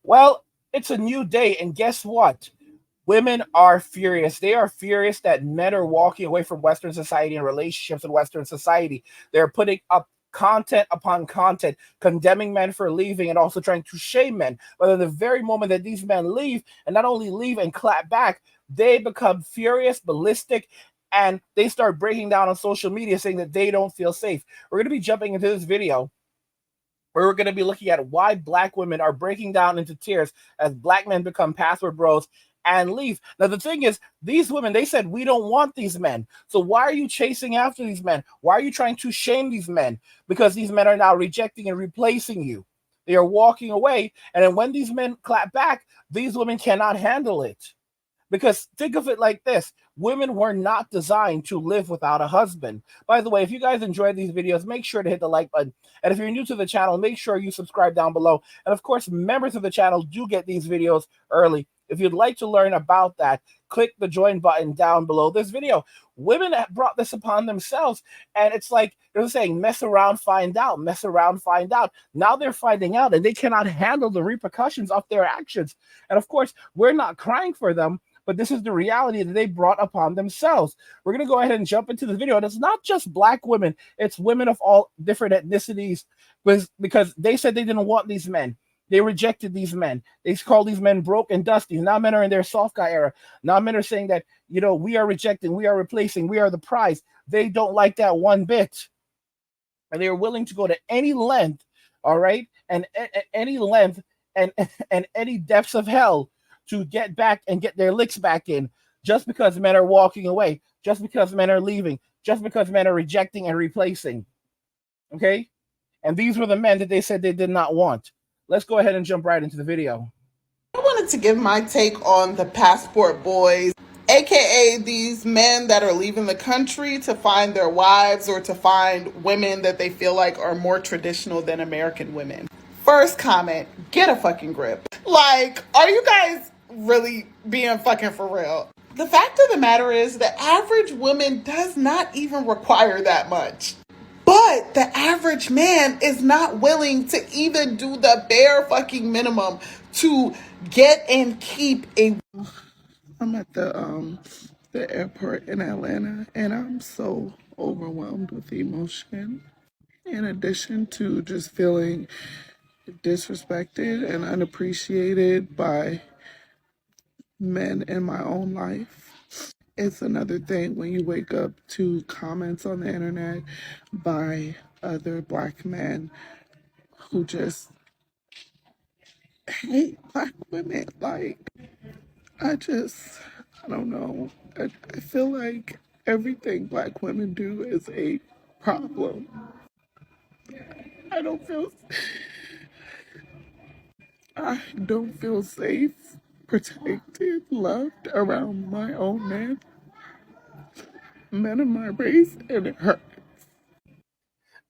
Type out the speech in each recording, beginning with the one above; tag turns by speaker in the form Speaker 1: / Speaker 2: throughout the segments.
Speaker 1: Well, it's a new day, and guess what? Women are furious. They are furious that men are walking away from Western society and relationships in Western society. They're putting up content upon content, condemning men for leaving and also trying to shame men. But at the very moment that these men leave, and not only leave and clap back, they become furious, ballistic, and they start breaking down on social media saying that they don't feel safe. We're going to be jumping into this video where we're going to be looking at why black women are breaking down into tears as black men become password bros and leave. Now, the thing is, these women, they said, we don't want these men. So why are you chasing after these men? Why are you trying to shame these men? Because these men are now rejecting and replacing you. They are walking away. And then when these men clap back, these women cannot handle it. Because think of it like this: women were not designed to live without a husband. By the way, if you guys enjoyed these videos, make sure to hit the like button. And if you're new to the channel, make sure you subscribe down below. And of course, members of the channel do get these videos early. If you'd like to learn about that, click the join button down below this video. Women have brought this upon themselves, and it's like they're saying, mess around, find out, mess around, find out. Now they're finding out, and they cannot handle the repercussions of their actions. And of course, we're not crying for them, but this is the reality that they brought upon themselves. We're going to go ahead and jump into the video. And it's not just black women, it's women of all different ethnicities, because they said they didn't want these men. They rejected these men. They called these men broke and dusty. Now men are in their soft guy era. Now men are saying that, we are rejecting, we are replacing, we are the prize. They don't like that one bit. And they are willing to go to any length, all right, and any length and and any depths of hell to get back and get their licks back in, just because men are walking away, just because men are leaving, just because men are rejecting and replacing. Okay? And these were the men that they said they did not want. Let's go ahead and jump right into the video.
Speaker 2: I wanted to give my take on the passport boys, aka these men that are leaving the country to find their wives or to find women that they feel like are more traditional than American women. First comment, get a fucking grip. Like, are you guys really being fucking for real? The fact of the matter is, the average woman does not even require that much. But the average man is not willing to even do the bare fucking minimum to get and keep a. I'm at the airport in Atlanta, and I'm so overwhelmed with emotion. In addition to just feeling disrespected and unappreciated by men in my own life. It's another thing when you wake up to comments on the internet by other black men who just hate black women. Like, I don't know. I feel like everything black women do is a problem. I don't feel, I don't feel safe, protected, loved around my own men of my race, and it hurts.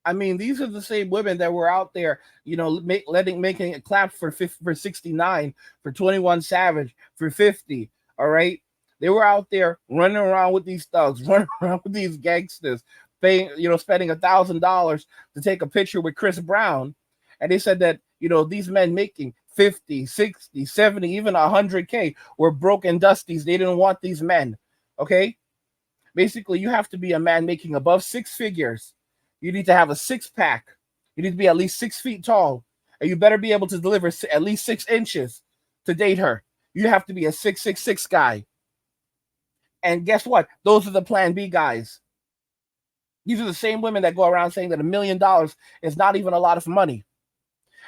Speaker 1: I mean, these are the same women that were out there, making it clap for 69, for 21 Savage, for 50. All right, they were out there running around with these thugs, running around with these gangsters, paying, spending $1,000 to take a picture with Chris Brown, and they said that these men making 50, 60, 70, even 100K were broken dusties. They didn't want these men. Okay, basically, you have to be a man making above six figures. You need to have a six pack. You need to be at least 6 feet tall. And you better be able to deliver at least 6 inches to date her. You have to be a 6'6" guy. And guess what? Those are the plan B guys. These are the same women that go around saying that $1 million is not even a lot of money.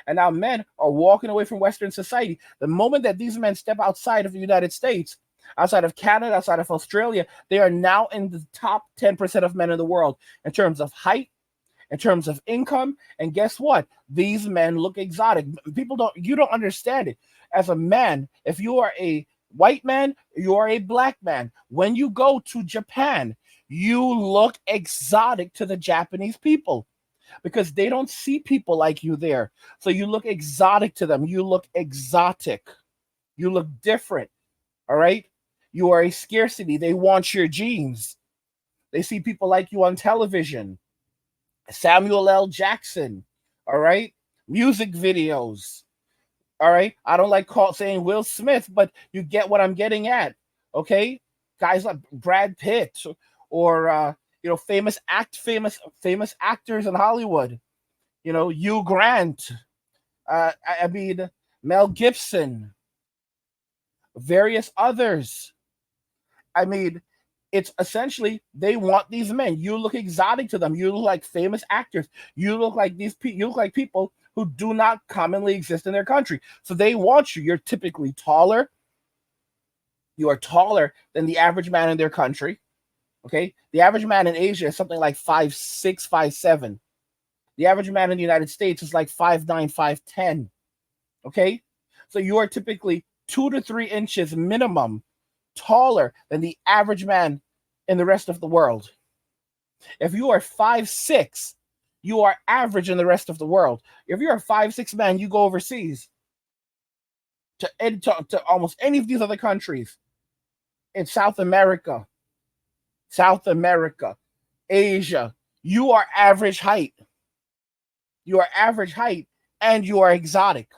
Speaker 1: And now men are walking away from Western society. The moment that these men step outside of the United States, outside of Canada, outside of Australia, they are now in the top 10% of men in the world in terms of height, in terms of income. And guess what? These men look exotic. You don't understand it. As a man, if you are a white man, you are a black man. When you go to Japan, you look exotic to the Japanese people because they don't see people like you there. So you look exotic to them. You look exotic. You look different. All right. You are a scarcity. They want your genes. They see people like you on television. Samuel L. Jackson. All right. Music videos. All right. I don't like saying Will Smith, but you get what I'm getting at. Okay. Guys like Brad Pitt or famous actors in Hollywood. Hugh Grant. I mean, Mel Gibson, various others. I mean, it's essentially they want these men. You look exotic to them. You look like famous actors. You look like you look like people who do not commonly exist in their country. So they want you. You're typically taller. You are taller than the average man in their country. Okay, the average man in Asia is something like 5'6", 5'7". The average man in the United States is like 5'9", 5'10". Okay, so you are typically 2 to 3 inches minimum taller than the average man in the rest of the world. If you are 5'6", you are average in the rest of the world. If you're a 5'6" man, you go overseas to almost any of these other countries in South America, Asia, you are average height. You are average height and you are exotic.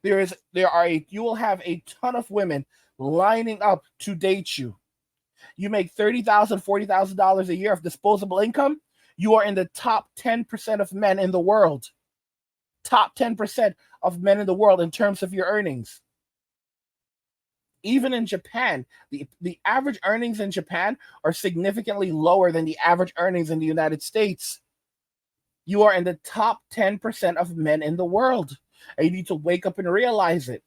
Speaker 1: You will have a ton of women lining up to date you. You make $30,000, $40,000 a year of disposable income. You are in the top 10% of men in the world. Top 10% of men in the world in terms of your earnings. Even in Japan, the average earnings in Japan are significantly lower than the average earnings in the United States. You are in the top 10% of men in the world. And you need to wake up and realize it.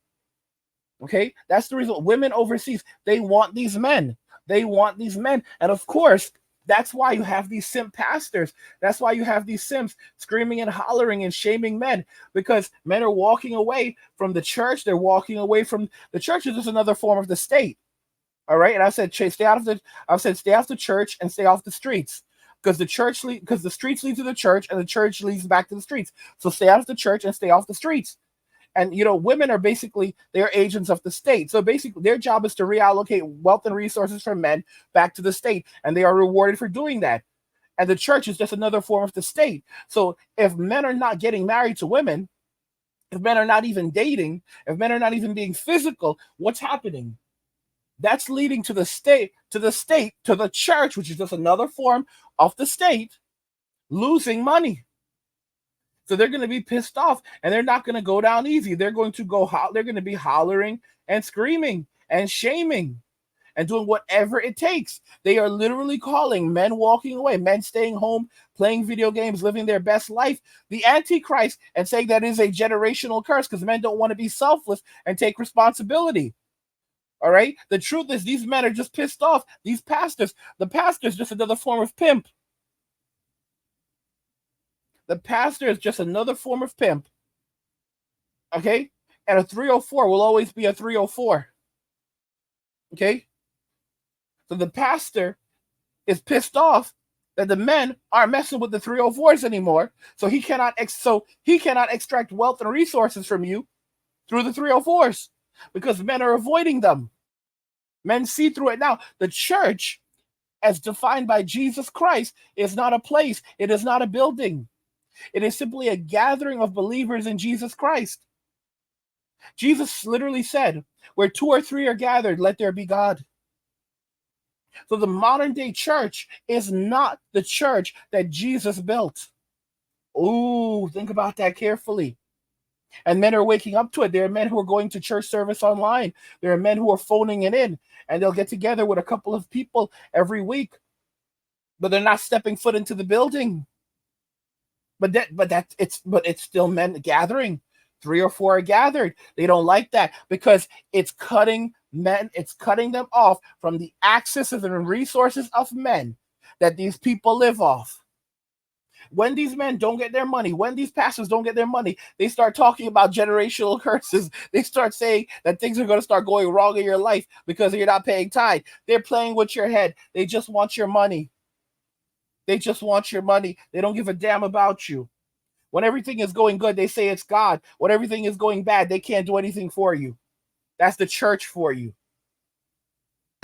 Speaker 1: Okay? That's the reason women overseas, they want these men. They want these men. And of course, that's why you have these simp pastors. That's why you have these simps screaming and hollering and shaming men, because men are walking away from the church. They're walking away from the church. Is just another form of the state. All right? And I said, stay out of the church and stay off the streets. Because the streets lead to the church and the church leads back to the streets. So stay out of the church and stay off the streets. And women are they're agents of the state. So basically their job is to reallocate wealth and resources from men back to the state, and they are rewarded for doing that. And the church is just another form of the state. So if men are not getting married to women, if men are not even dating, if men are not even being physical, what's happening? That's leading to the church, which is just another form of the state, losing money. So they're going to be pissed off, and they're not going to go down easy. They're going to be hollering and screaming and shaming and doing whatever it takes. They are literally calling men walking away, men staying home, playing video games, living their best life, the Antichrist, and saying that is a generational curse because men don't want to be selfless and take responsibility. All right. The truth is, these men are just pissed off. The pastor is just another form of pimp. The pastor is just another form of pimp. Okay. And a 304 will always be a 304. Okay. So the pastor is pissed off that the men aren't messing with the 304s anymore. So he cannot extract wealth and resources from you through the 304s. Because men are avoiding them. Men see through it now. The church, as defined by Jesus Christ, is not a place. It is not a building. It is simply a gathering of believers in Jesus Christ. Jesus literally said, where 2 or 3 are gathered, let there be God. So the modern day church is not the church that Jesus built. Ooh, think about that carefully. And men are waking up to it. There are men who are going to church service online. There are men who are phoning it in, and they'll get together with a couple of people every week, but they're not stepping foot into the building. But it's still men gathering. 3 or 4 are gathered. They don't like that because it's cutting them off from the accesses and resources of men that these people live off. When these men don't get their money, when these pastors don't get their money, they start talking about generational curses. They start saying that things are going to start going wrong in your life because you're not paying tithe. They're playing with your head. They just want your money. They just want your money. They don't give a damn about you. When everything is going good, they say it's God. When everything is going bad, they can't do anything for you. That's the church for you.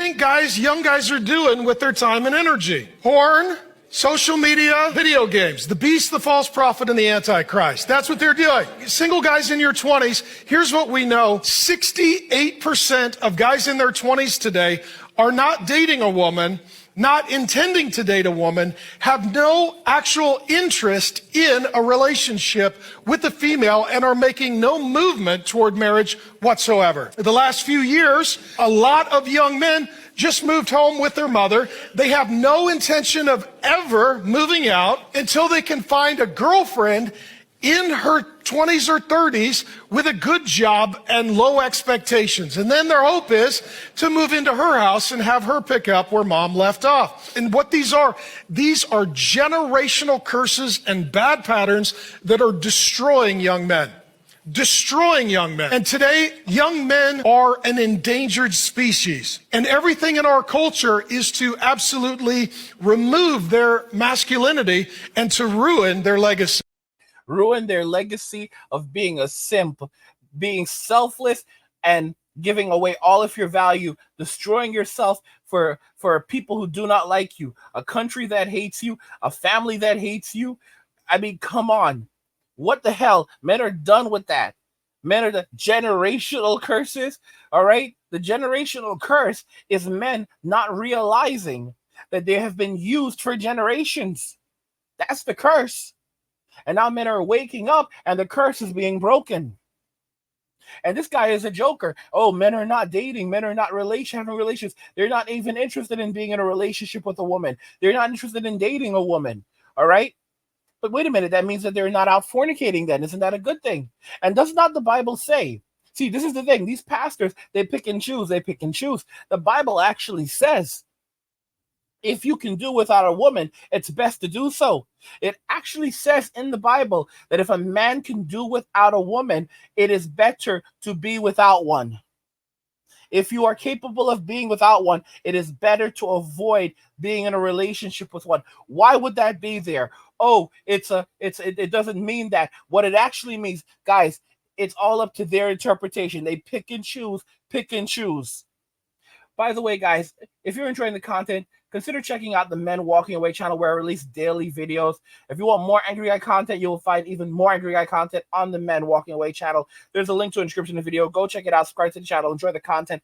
Speaker 3: Young guys are doing with their time and energy? Porn, Social media, video games, the beast, the false prophet, and the Antichrist. That's what they're doing. Single guys in your 20s, here's what we know. 68% of guys in their 20s today are not dating a woman, not intending to date a woman, have no actual interest in a relationship with a female, and are making no movement toward marriage whatsoever. The last few years, a lot of young men just moved home with their mother. They have no intention of ever moving out until they can find a girlfriend in her 20s or 30s with a good job and low expectations. And then their hope is to move into her house and have her pick up where mom left off. And what these are generational curses and bad patterns that are destroying young men. Destroying young men. And today, young men are an endangered species. And everything in our culture is to absolutely remove their masculinity and to ruin their legacy.
Speaker 1: Ruin their legacy of being a simp, being selfless, and giving away all of your value, destroying yourself for people who do not like you, a country that hates you, a family that hates you. I mean, come on. What the hell? Men are done with that. Men are the generational curses, all right? The generational curse is men not realizing that they have been used for generations. That's the curse. And now men are waking up and the curse is being broken. And this guy is a joker. Oh, men are not dating. Men are not having relations. They're not even interested in being in a relationship with a woman. They're not interested in dating a woman, all right? But wait a minute, that means that they're not out fornicating then. Isn't that a good thing? And does not the Bible say? See, this is the thing. These pastors, they pick and choose. They pick and choose. The Bible actually says, if you can do without a woman, it's best to do so. It actually says in the Bible that if a man can do without a woman, it is better to be without one. If you are capable of being without one, it is better to avoid being in a relationship with one. Why would that be there? Oh, it doesn't mean that. What it actually means, guys, it's all up to their interpretation. They pick and choose. By the way, guys, if you're enjoying the content, consider checking out the Men Walking Away channel, where I release daily videos. If you want more Angry Guy content, you will find even more Angry Guy content on the Men Walking Away channel. There's a link to a description in the video. Go check it out. Subscribe to the channel. Enjoy the content.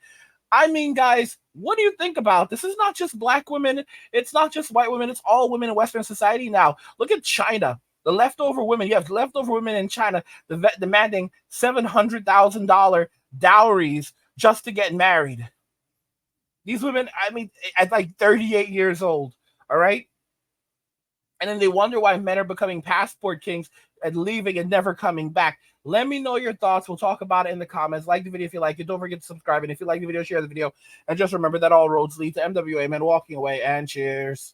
Speaker 1: I mean, guys, what do you think about this? Is not just black women. It's not just white women. It's all women in Western society now. Look at China. The leftover women. You have leftover women in China demanding $700,000 dowries just to get married. These women, I mean, at like 38 years old, all right? And then they wonder why men are becoming passport kings and leaving and never coming back. Let me know your thoughts. We'll talk about it in the comments. Like the video if you like it. Don't forget to subscribe. And if you like the video, share the video. And just remember that all roads lead to MWA Men Walking Away. And cheers.